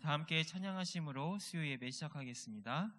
다 함께 찬양하심으로 수요 예배 시작하겠습니다.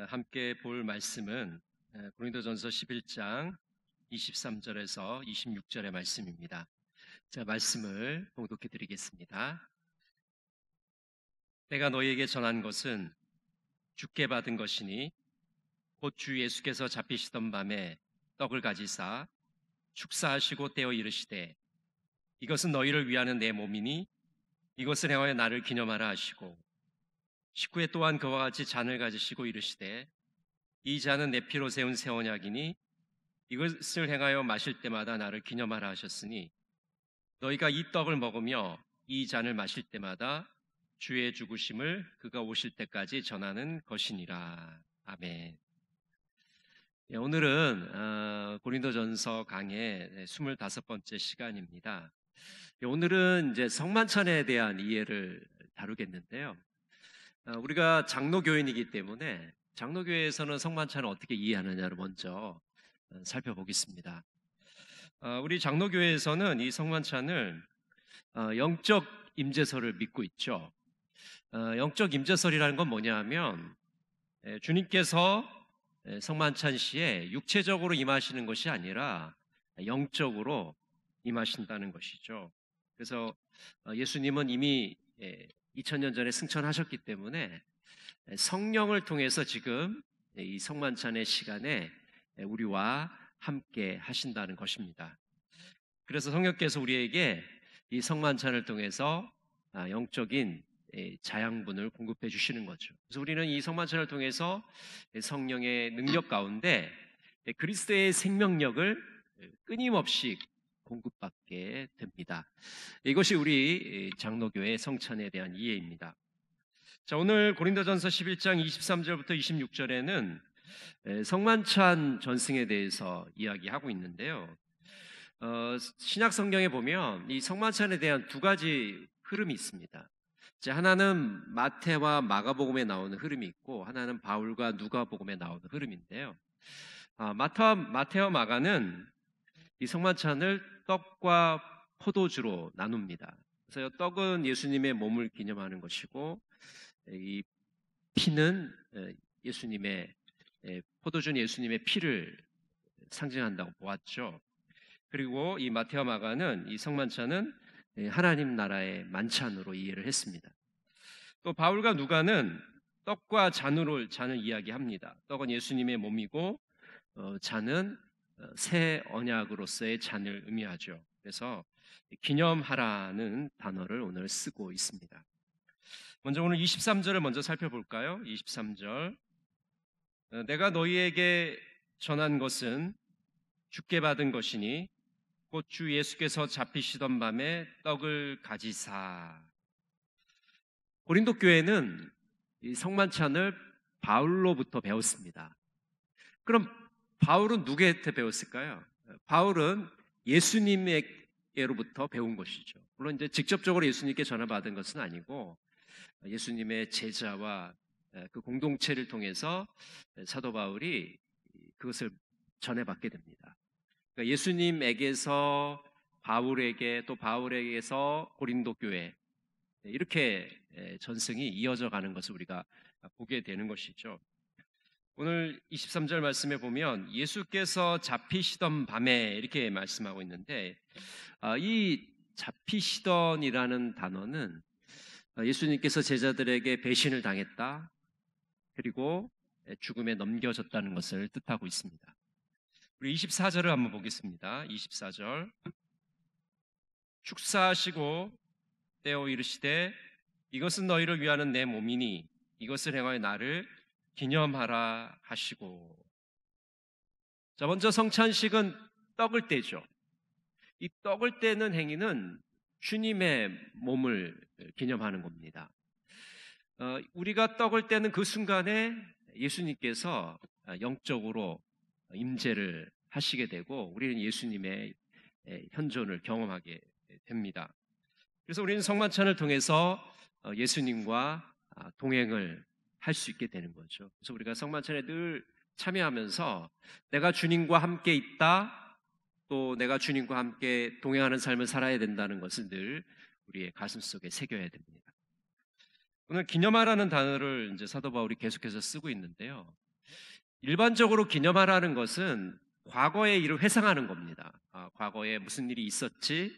함께 볼 말씀은 고린도전서 11장 23절에서 26절의 말씀입니다. 제가 말씀을 봉독해 드리겠습니다. 내가 너희에게 전한 것은 주께 받은 것이니 곧 주 예수께서 잡히시던 밤에 떡을 가지사 축사하시고 떼어 이르시되 이것은 너희를 위하는 내 몸이니 이것을 행하여 나를 기념하라 하시고 식후에 또한 그와 같이 잔을 가지시고 이르시되 이 잔은 내 피로 세운 새 언약이니 이것을 행하여 마실 때마다 나를 기념하라 하셨으니 너희가 이 떡을 먹으며 이 잔을 마실 때마다 주의 죽으심을 그가 오실 때까지 전하는 것이니라. 아멘. 오늘은 고린도전서 강의 25번째 시간입니다. 오늘은 이제 성만찬에 대한 이해를 다루겠는데요. 우리가 장로교인이기 때문에 장로교회에서는 성만찬을 어떻게 이해하느냐를 먼저 살펴보겠습니다. 우리 장로교회에서는 이 성만찬을 영적 임재설을 믿고 있죠. 영적 임재설이라는 건 뭐냐 하면 주님께서 성만찬 시에 육체적으로 임하시는 것이 아니라 영적으로 임하신다는 것이죠. 그래서 예수님은 이미 2000년 전에 승천하셨기 때문에 성령을 통해서 지금 이 성만찬의 시간에 우리와 함께 하신다는 것입니다. 그래서 성령께서 우리에게 이 성만찬을 통해서 영적인 자양분을 공급해 주시는 거죠. 그래서 우리는 이 성만찬을 통해서 성령의 능력 가운데 그리스도의 생명력을 끊임없이 공급받게 됩니다. 이것이 우리 장로교회 성찬에 대한 이해입니다. 자, 오늘 고린도전서 11장 23절부터 26절에는 성만찬 전승에 대해서 이야기하고 있는데요. 신약 성경에 보면 이 성만찬에 대한 두 가지 흐름이 있습니다. 하나는 마태와 마가복음에 나오는 흐름이 있고, 하나는 바울과 누가복음에 나오는 흐름인데요. 마태와 마가는 이 성만찬을 떡과 포도주로 나눕니다. 그래서 떡은 예수님의 몸을 기념하는 것이고, 이 피는 예수님의 포도주는 예수님의 피를 상징한다고 보았죠. 그리고 이 마태와 마가는 이 성만찬은 하나님 나라의 만찬으로 이해를 했습니다. 또 바울과 누가는 떡과 잔을 이야기합니다. 떡은 예수님의 몸이고 잔은 새 언약으로서의 잔을 의미하죠. 그래서 기념하라는 단어를 오늘 쓰고 있습니다. 먼저 오늘 23절을 먼저 살펴볼까요? 23절. 내가 너희에게 전한 것은 주께 받은 것이니 곧 주 예수께서 잡히시던 밤에 떡을 가지사. 고린도 교회는 이 성만찬을 바울로부터 배웠습니다. 그럼 바울은 누구한테 배웠을까요? 바울은 예수님에게로부터 배운 것이죠. 물론 이제 직접적으로 예수님께 전화받은 것은 아니고 예수님의 제자와 그 공동체를 통해서 사도 바울이 그것을 전해받게 됩니다. 그러니까 예수님에게서 바울에게, 또 바울에게서 고린도 교회, 이렇게 전승이 이어져 가는 것을 우리가 보게 되는 것이죠. 오늘 23절 말씀에 보면 예수께서 잡히시던 밤에 이렇게 말씀하고 있는데, 이 잡히시던이라는 단어는 예수님께서 제자들에게 배신을 당했다, 그리고 죽음에 넘겨졌다는 것을 뜻하고 있습니다. 우리 24절을 한번 보겠습니다. 24절. 축사하시고 떼어 이르시되 이것은 너희를 위하는 내 몸이니 이것을 행하여 나를 기념하라 하시고. 자, 먼저 성찬식은 떡을 떼죠. 이 떡을 떼는 행위는 주님의 몸을 기념하는 겁니다. 우리가 떡을 떼는 그 순간에 예수님께서 영적으로 임재를 하시게 되고 우리는 예수님의 현존을 경험하게 됩니다. 그래서 우리는 성만찬을 통해서 예수님과 동행을 할 수 있게 되는 거죠. 그래서 우리가 성만찬에 늘 참여하면서 내가 주님과 함께 있다, 또 내가 주님과 함께 동행하는 삶을 살아야 된다는 것을 늘 우리의 가슴 속에 새겨야 됩니다. 오늘 기념하라는 단어를 이제 사도 바울이 계속해서 쓰고 있는데요. 일반적으로 기념하라는 것은 과거의 일을 회상하는 겁니다. 과거에 무슨 일이 있었지,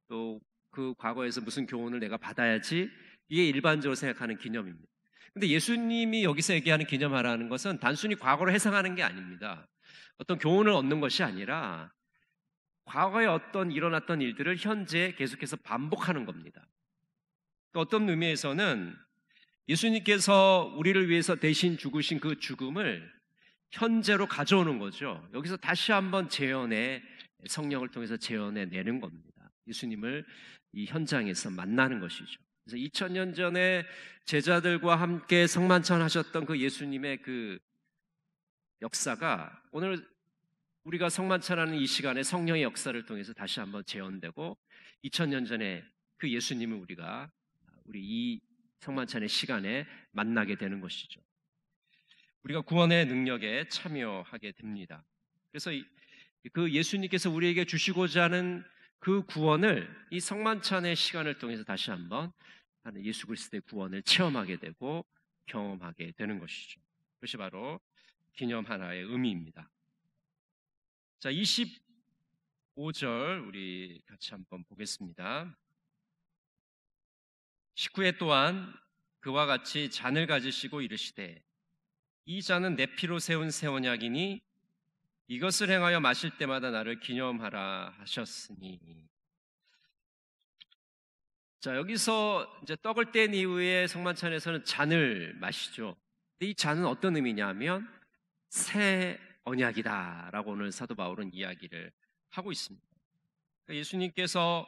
또 그 과거에서 무슨 교훈을 내가 받아야지, 이게 일반적으로 생각하는 기념입니다. 근데 예수님이 여기서 얘기하는 기념하라는 것은 단순히 과거를 회상하는 게 아닙니다. 어떤 교훈을 얻는 것이 아니라 과거에 어떤 일어났던 일들을 현재 계속해서 반복하는 겁니다. 또 어떤 의미에서는 예수님께서 우리를 위해서 대신 죽으신 그 죽음을 현재로 가져오는 거죠. 여기서 다시 한번 성령을 통해서 재현해내는 겁니다. 예수님을 이 현장에서 만나는 것이죠. 그래서 2000년 전에 제자들과 함께 성만찬 하셨던 그 예수님의 그 역사가 오늘 우리가 성만찬하는 이 시간에 성령의 역사를 통해서 다시 한번 재현되고 2000년 전에 그 예수님을 우리 이 성만찬의 시간에 만나게 되는 것이죠. 우리가 구원의 능력에 참여하게 됩니다. 그래서 그 예수님께서 우리에게 주시고자 하는 그 구원을 이 성만찬의 시간을 통해서 다시 한번 하는 예수 그리스도의 구원을 체험하게 되고 경험하게 되는 것이죠. 그것이 바로 기념 하나의 의미입니다. 자, 25절 우리 같이 한번 보겠습니다. 19회 또한 그와 같이 잔을 가지시고 이르시되 이 잔은 내 피로 세운 새 언약이니 이것을 행하여 마실 때마다 나를 기념하라 하셨으니. 자, 여기서 이제 떡을 뗀 이후에 성만찬에서는 잔을 마시죠. 근데 이 잔은 어떤 의미냐면 새 언약이다라고 오늘 사도 바울은 이야기를 하고 있습니다. 그러니까 예수님께서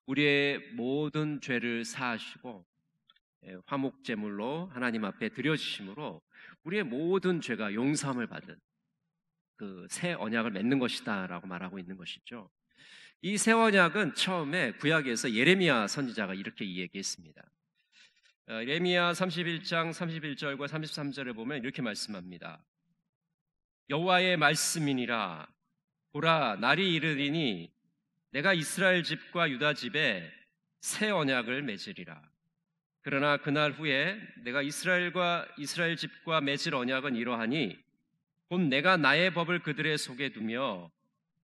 우리의 모든 죄를 사하시고 화목제물로 하나님 앞에 드려지심으로 우리의 모든 죄가 용서함을 받은 그 새 언약을 맺는 것이다라고 말하고 있는 것이죠. 이 새 언약은 처음에 구약에서 예레미야 선지자가 이렇게 이야기했습니다. 예레미야 31장 31절과 33절에 보면 이렇게 말씀합니다. 여호와의 말씀이니라. 보라, 날이 이르리니 내가 이스라엘 집과 유다 집에 새 언약을 맺으리라. 그러나 그날 후에 내가 이스라엘 집과 맺을 언약은 이러하니 곧 내가 나의 법을 그들의 속에 두며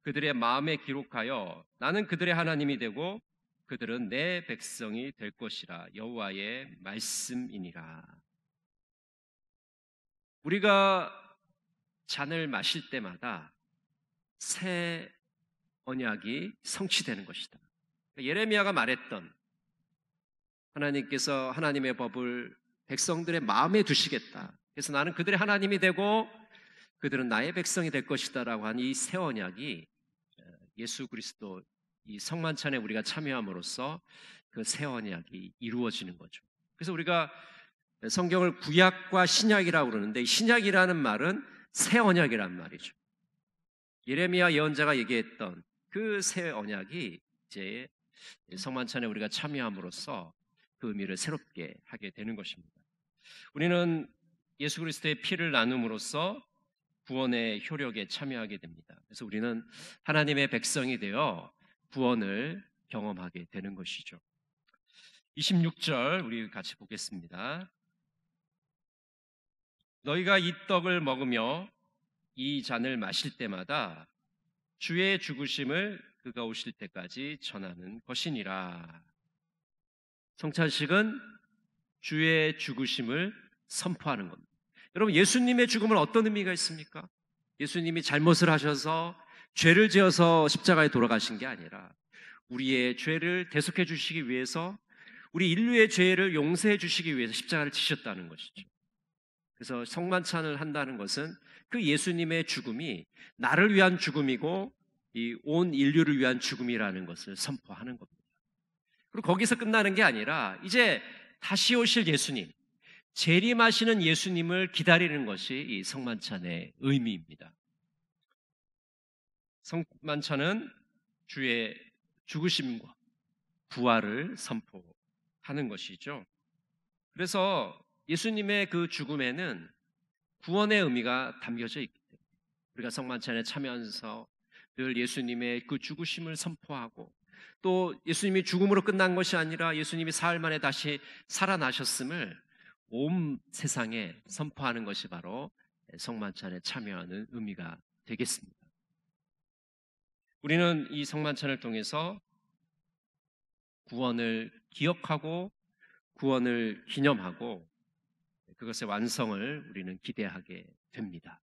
그들의 마음에 기록하여 나는 그들의 하나님이 되고 그들은 내 백성이 될 것이라. 여호와의 말씀이니라. 우리가 잔을 마실 때마다 새 언약이 성취되는 것이다. 예레미야가 말했던 하나님께서 하나님의 법을 백성들의 마음에 두시겠다. 그래서 나는 그들의 하나님이 되고 그들은 나의 백성이 될 것이다 라고 한 이 새 언약이 예수 그리스도 이 성만찬에 우리가 참여함으로써 그 새 언약이 이루어지는 거죠. 그래서 우리가 성경을 구약과 신약이라고 그러는데 신약이라는 말은 새 언약이란 말이죠. 예레미야 예언자가 얘기했던 그 새 언약이 이제 성만찬에 우리가 참여함으로써 그 의미를 새롭게 하게 되는 것입니다. 우리는 예수 그리스도의 피를 나눔으로써 구원의 효력에 참여하게 됩니다. 그래서 우리는 하나님의 백성이 되어 구원을 경험하게 되는 것이죠. 26절 우리 같이 보겠습니다. 너희가 이 떡을 먹으며 이 잔을 마실 때마다 주의 죽으심을 그가 오실 때까지 전하는 것이니라. 성찬식은 주의 죽으심을 선포하는 겁니다. 여러분, 예수님의 죽음은 어떤 의미가 있습니까? 예수님이 잘못을 하셔서 죄를 지어서 십자가에 돌아가신 게 아니라 우리의 죄를 대속해 주시기 위해서 우리 인류의 죄를 용서해 주시기 위해서 십자가를 지셨다는 것이죠. 그래서 성만찬을 한다는 것은 그 예수님의 죽음이 나를 위한 죽음이고 이 온 인류를 위한 죽음이라는 것을 선포하는 겁니다. 그리고 거기서 끝나는 게 아니라 이제 다시 오실 예수님, 재림하시는 예수님을 기다리는 것이 이 성만찬의 의미입니다. 성만찬은 주의 죽으심과 부활을 선포하는 것이죠. 그래서 예수님의 그 죽음에는 구원의 의미가 담겨져 있기 때문에 우리가 성만찬에 참여하면서 늘 예수님의 그 죽으심을 선포하고 또 예수님이 죽음으로 끝난 것이 아니라 예수님이 사흘 만에 다시 살아나셨음을 온 세상에 선포하는 것이 바로 성만찬에 참여하는 의미가 되겠습니다. 우리는 이 성만찬을 통해서 구원을 기억하고 구원을 기념하고 그것의 완성을 우리는 기대하게 됩니다.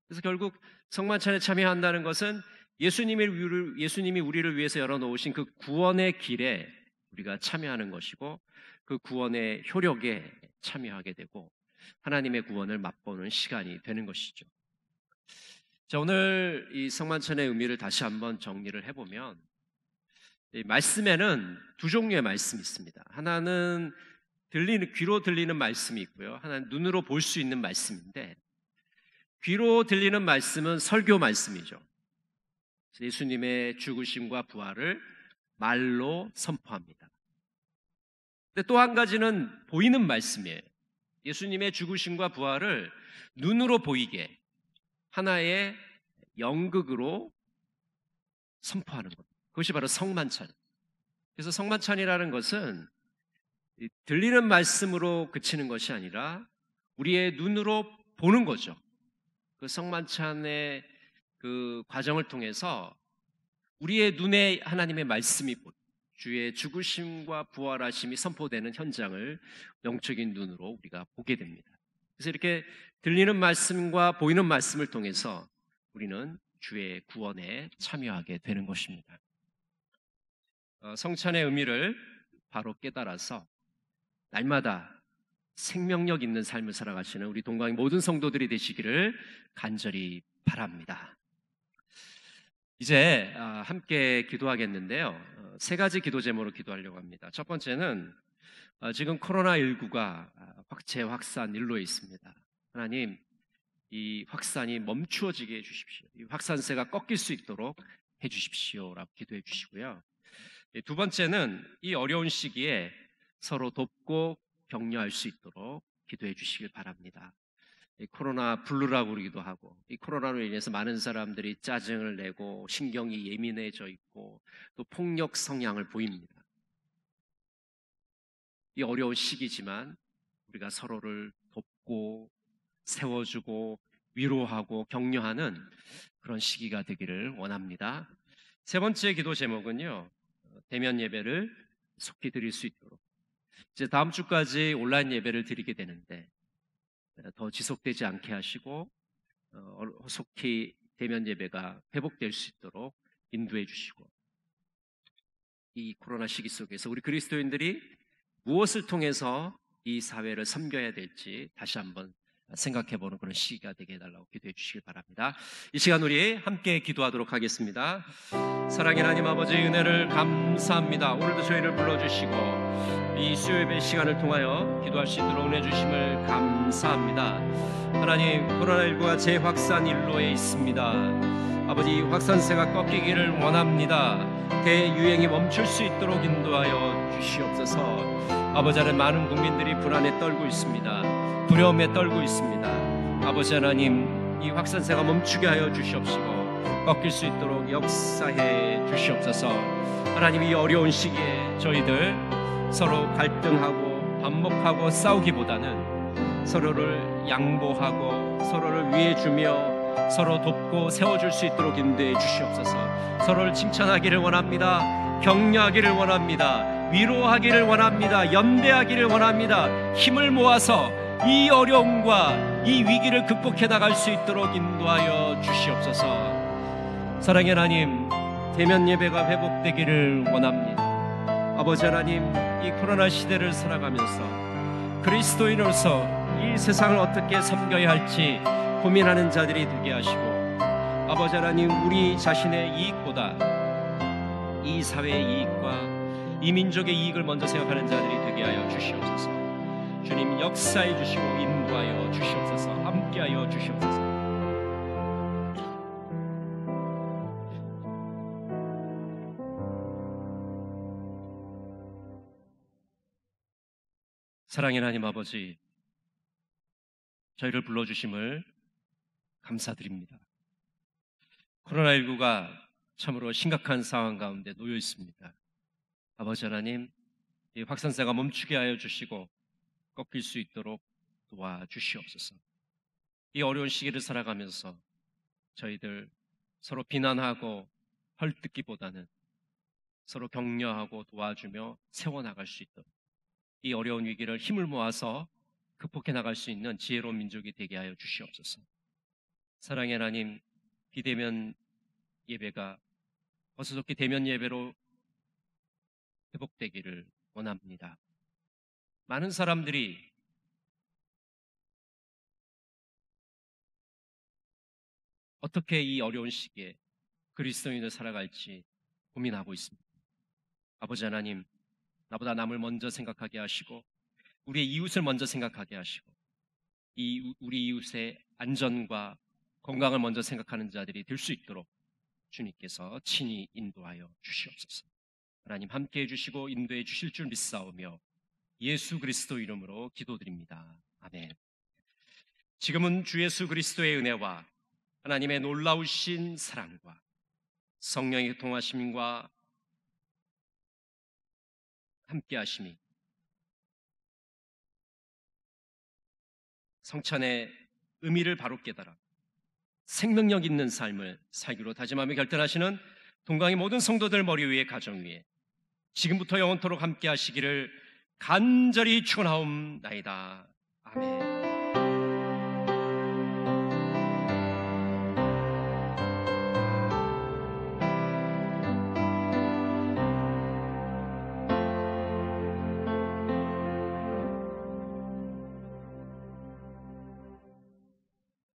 그래서 결국 성만찬에 참여한다는 것은 예수님이 우리를 위해서 열어놓으신 그 구원의 길에 우리가 참여하는 것이고 그 구원의 효력에 참여하게 되고 하나님의 구원을 맛보는 시간이 되는 것이죠. 자, 오늘 이 성만찬의 의미를 다시 한번 정리를 해보면 이 말씀에는 두 종류의 말씀이 있습니다. 하나는 귀로 들리는 말씀이 있고요. 하나는 눈으로 볼 수 있는 말씀인데 귀로 들리는 말씀은 설교 말씀이죠. 예수님의 죽으심과 부활을 말로 선포합니다. 근데 또 한 가지는 보이는 말씀이에요. 예수님의 죽으심과 부활을 눈으로 보이게 하나의 연극으로 선포하는 것. 그것이 바로 성만찬. 그래서 성만찬이라는 것은 들리는 말씀으로 그치는 것이 아니라 우리의 눈으로 보는 거죠. 그 성만찬의 그 과정을 통해서 우리의 눈에 하나님의 말씀이 주의 죽으심과 부활하심이 선포되는 현장을 영적인 눈으로 우리가 보게 됩니다. 그래서 이렇게 들리는 말씀과 보이는 말씀을 통해서 우리는 주의 구원에 참여하게 되는 것입니다. 성찬의 의미를 바로 깨달아서 날마다 생명력 있는 삶을 살아가시는 우리 동광의 모든 성도들이 되시기를 간절히 바랍니다. 이제 함께 기도하겠는데요. 세 가지 기도 제목으로 기도하려고 합니다. 첫 번째는 지금 코로나19가 재확산 일로에 있습니다. 하나님, 이 확산이 멈추어지게 해주십시오. 이 확산세가 꺾일 수 있도록 해주십시오라고 기도해 주시고요. 두 번째는 이 어려운 시기에 서로 돕고 격려할 수 있도록 기도해 주시길 바랍니다. 이 코로나 블루라고 그러기도 하고, 이 코로나로 인해서 많은 사람들이 짜증을 내고 신경이 예민해져 있고 또 폭력 성향을 보입니다. 이 어려운 시기지만 우리가 서로를 돕고 세워주고 위로하고 격려하는 그런 시기가 되기를 원합니다. 세 번째 기도 제목은요, 대면 예배를 속히 드릴 수 있도록. 이제 다음 주까지 온라인 예배를 드리게 되는데 더 지속되지 않게 하시고 속히 대면 예배가 회복될 수 있도록 인도해 주시고, 이 코로나 시기 속에서 우리 그리스도인들이 무엇을 통해서 이 사회를 섬겨야 될지 다시 한번 생각해보는 그런 시기가 되게 해달라고 기도해 주시길 바랍니다. 이 시간 우리 함께 기도하도록 하겠습니다. 사랑의 하나님 아버지, 은혜를 감사합니다. 오늘도 저희를 불러주시고 이 수요예배 시간을 통하여 기도할 수 있도록 은혜 주심을 감사합니다. 하나님, 코로나19가 재확산 일로에 있습니다. 아버지, 확산세가 꺾이기를 원합니다. 대유행이 멈출 수 있도록 인도하여 주시옵소서. 아버지 하나님, 많은 국민들이 불안에 떨고 있습니다. 두려움에 떨고 있습니다. 아버지 하나님, 이 확산세가 멈추게 하여 주시옵시고 꺾일 수 있도록 역사해 주시옵소서. 하나님, 이 어려운 시기에 저희들 서로 갈등하고 반목하고 싸우기보다는 서로를 양보하고 서로를 위해주며 서로 돕고 세워줄 수 있도록 인도해 주시옵소서. 서로를 칭찬하기를 원합니다. 격려하기를 원합니다. 위로하기를 원합니다. 연대하기를 원합니다. 힘을 모아서 이 어려움과 이 위기를 극복해 나갈 수 있도록 인도하여 주시옵소서. 사랑의 하나님, 대면 예배가 회복되기를 원합니다. 아버지 하나님, 이 코로나 시대를 살아가면서 그리스도인으로서 이 세상을 어떻게 섬겨야 할지 고민하는 자들이 되게 하시고, 아버지 하나님, 우리 자신의 이익보다 이 사회의 이익과 이 민족의 이익을 먼저 생각하는 자들이 되게 하여 주시옵소서. 주님, 역사해 주시고 인도하여 주시옵소서. 함께하여 주시옵소서. 사랑의 하나님 아버지, 저희를 불러주심을 감사드립니다. 코로나19가 참으로 심각한 상황 가운데 놓여 있습니다. 아버지 하나님, 이 확산세가 멈추게 하여 주시고 꺾일 수 있도록 도와주시옵소서. 이 어려운 시기를 살아가면서 저희들 서로 비난하고 헐뜯기보다는 서로 격려하고 도와주며 세워나갈 수 있도록, 이 어려운 위기를 힘을 모아서 극복해 나갈 수 있는 지혜로운 민족이 되게 하여 주시옵소서. 사랑의 하나님, 비대면 예배가 어수선히 대면 예배로 회복되기를 원합니다. 많은 사람들이 어떻게 이 어려운 시기에 그리스도인을 살아갈지 고민하고 있습니다. 아버지 하나님, 나보다 남을 먼저 생각하게 하시고 우리의 이웃을 먼저 생각하게 하시고 우리 이웃의 안전과 건강을 먼저 생각하는 자들이 될 수 있도록 주님께서 친히 인도하여 주시옵소서. 하나님, 함께해 주시고 인도해 주실 줄 믿사오며 예수 그리스도 이름으로 기도드립니다. 아멘. 지금은 주 예수 그리스도의 은혜와 하나님의 놀라우신 사랑과 성령의 통하심과 함께하심이 성찬의 의미를 바로 깨달아 생명력 있는 삶을 살기로 다짐하며 결단하시는 동강의 모든 성도들 머리 위에 가정 위에 지금부터 영원토록 함께하시기를 간절히 축원하옵나이다. 아멘.